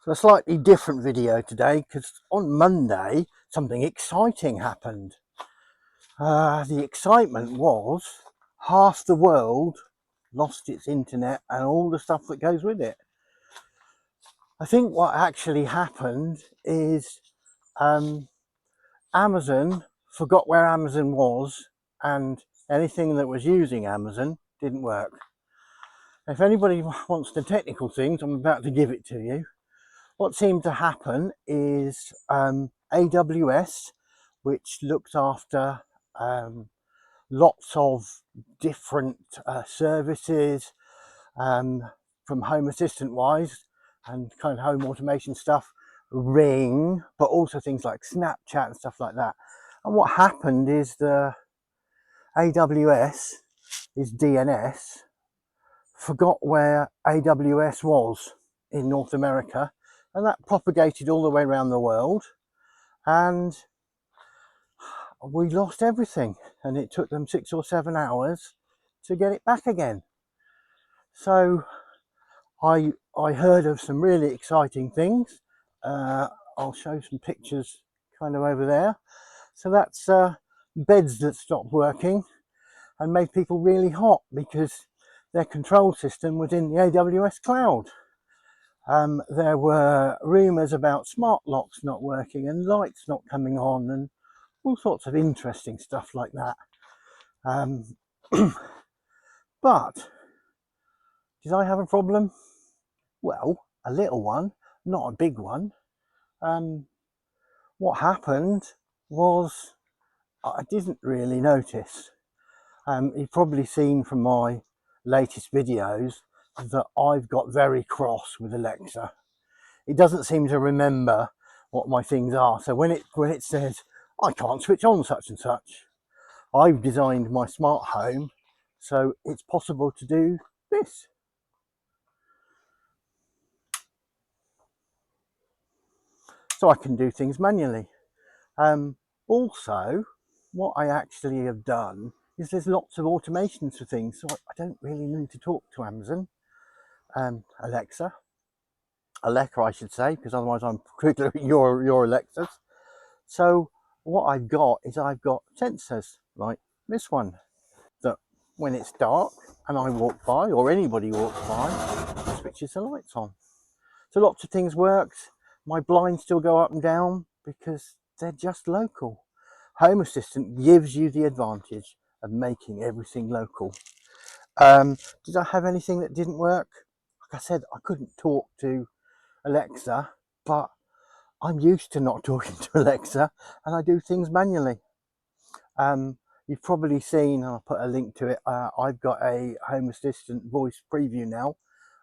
So a slightly different video today because on Monday something exciting happened. The excitement was half the world lost its internet and all the stuff that goes with it. I think what actually happened is Amazon forgot where Amazon was, and anything that was using Amazon didn't work. If anybody wants the technical things, I'm about to give it to you. What seemed to happen is AWS, which looks after lots of different services from HomeAssistant wise and kind of home automation stuff, Ring, but also things like Snapchat and stuff like that. And what happened is the AWS, DNS, forgot where AWS was in North America, and that propagated all the way around the world, and we lost everything, and it took them 6 or 7 hours to get it back again. So I heard of some really exciting things. I'll show some pictures kind of over there. So that's beds that stopped working and made people really hot because their control system was in the AWS cloud. There were rumours about smart locks not working and lights not coming on and all sorts of interesting stuff like that. But did I have a problem? Well, a little one, not a big one. What happened was I didn't really notice. You've probably seen from my latest videos that I've got very cross with Alexa. It doesn't seem to remember what my things are. So when it says I can't switch on such and such, I've designed my smart home so it's possible to do this. So I can do things manually. Also, what I actually have done is there's lots of automations for things, so I don't really need to talk to Amazon, Alexa I should say, because otherwise I'm quickly your Alexas. So what I've got is I've got sensors like this one that when it's dark and I walk by, or anybody walks by, switches the lights on. So lots of things works. My blinds still go up and down because they're just local. HomeAssistant gives you the advantage of making everything local. Did I have anything that didn't work? Like I said, I couldn't talk to Alexa, but I'm used to not talking to Alexa and I do things manually. You've probably seen, I'll put a link to it, I've got a HomeAssistant voice preview now,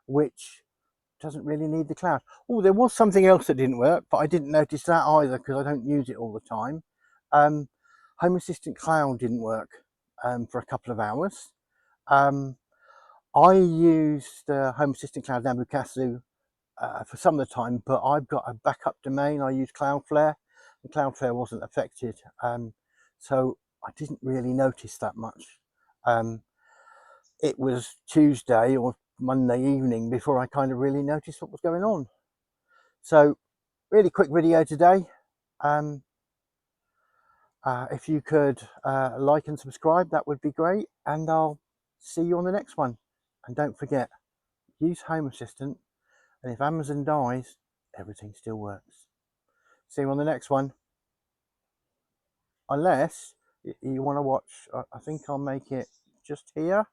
which doesn't really need the cloud. Oh, there was something else that didn't work, but I didn't notice that either because I don't use it all the time. HomeAssistant Cloud didn't work for a couple of hours. I used HomeAssistant Cloud Namukasu for some of the time, but I've got a backup domain. I use Cloudflare, and Cloudflare wasn't affected, so I didn't really notice that much. It was Tuesday or Monday evening before I kind of really noticed what was going on. So really quick video today. If you could like and subscribe, that would be great, and I'll see you on the next one. And don't forget, use HomeAssistant, and if Amazon dies, everything still works. See you on the next one. Unless you want to watch, I think I'll make it just here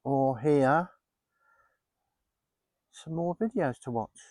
or here, some more videos to watch.